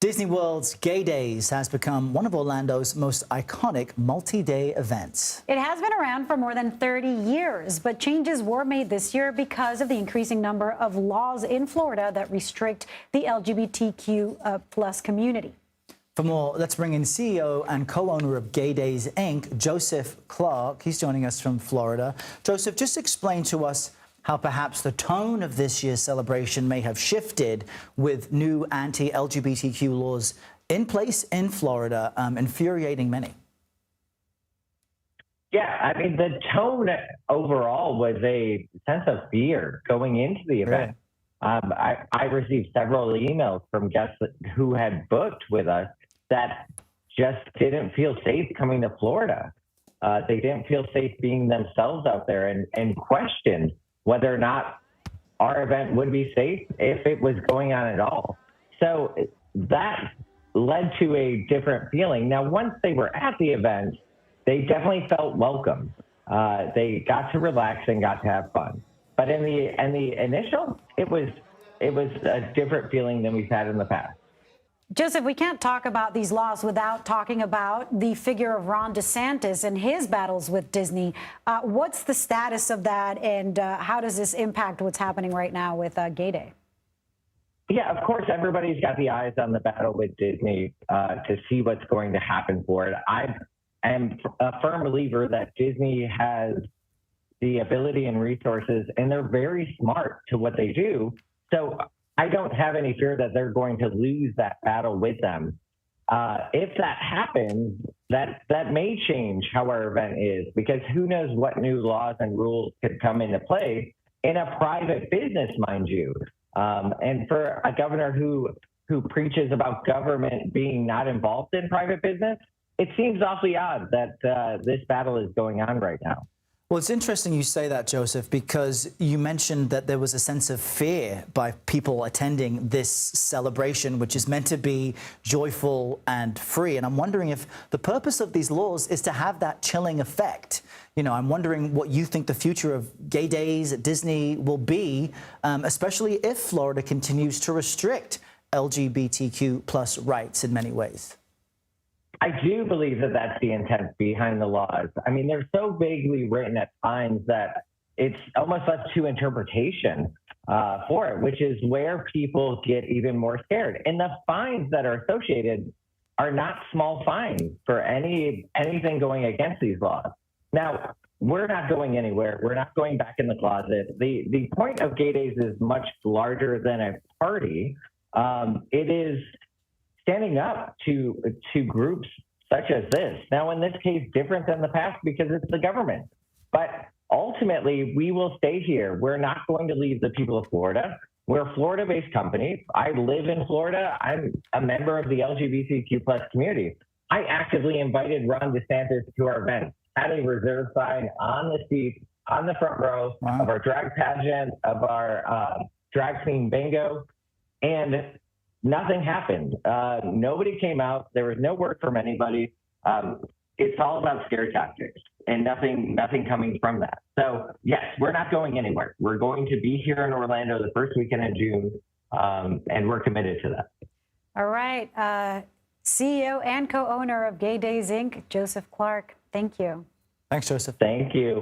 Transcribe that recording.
Disney World's Gay Days has become one of Orlando's most iconic multi-day events. It has been around for more than 30 years, but changes were made this year because of the increasing number of laws in Florida that restrict the LGBTQ plus community. For more, let's bring in CEO and co-owner of Gay Days, Inc., Joseph Clark. He's joining us from Florida. Joseph, just explain to us how perhaps the tone of this year's celebration may have shifted with new anti-LGBTQ laws in place in Florida, infuriating many. Yeah, I mean, the tone overall was a sense of fear going into the event. I received several emails from guests who had booked with us that just didn't feel safe coming to Florida. They didn't feel safe being themselves out there and questioned whether or not our event would be safe if it was going on at all. So that led to a different feeling. Now, once they were at the event, they definitely felt welcome. They got to relax and got to have fun. But in the initial, it was a different feeling than we've had in the past. Joseph, we can't talk about these laws without talking about the figure of Ron DeSantis and his battles with Disney. What's the status of that, and how does this impact what's happening right now with Gay Day? Yeah, of course, everybody's got the eyes on the battle with Disney to see what's going to happen for it. I am a firm believer that Disney has the ability and resources, and they're very smart to what they do. So I don't have any fear that they're going to lose that battle with them. If that happens, that may change how our event is, because who knows what new laws and rules could come into play in a private business, mind you. And for a governor who preaches about government being not involved in private business, it seems awfully odd that this battle is going on right now. Well, it's interesting you say that, Joseph, because you mentioned that there was a sense of fear by people attending this celebration, which is meant to be joyful and free. And I'm wondering if the purpose of these laws is to have that chilling effect. You know, I'm wondering what you think the future of Gay Days at Disney will be, especially if Florida continues to restrict LGBTQ plus rights in many ways. I do believe that that's the intent behind the laws. I mean, they're so vaguely written at times that it's almost left to interpretation for it, which is where people get even more scared. And the fines that are associated are not small fines for anything going against these laws. Now, we're not going anywhere. We're not going back in the closet. The point of Gay Days is much larger than a party. It is standing up to groups such as this. Now, in this case, different than the past because it's the government. But ultimately, we will stay here. We're not going to leave the people of Florida. We're a Florida-based company. I live in Florida. I'm a member of the LGBTQ plus community. I actively invited Ron DeSantis to our event, had a reserve sign on the seat, on the front row of our drag pageant, of our drag queen bingo, and nothing happened. Nobody came out. There was no word from anybody. It's all about scare tactics and nothing coming from that. So yes, we're not going anywhere. We're going to be here in Orlando the first weekend in June, and we're committed to that. All right. CEO and co-owner of Gay Days, Inc., Joseph Clark. Thank you. Thanks, Joseph. Thank you.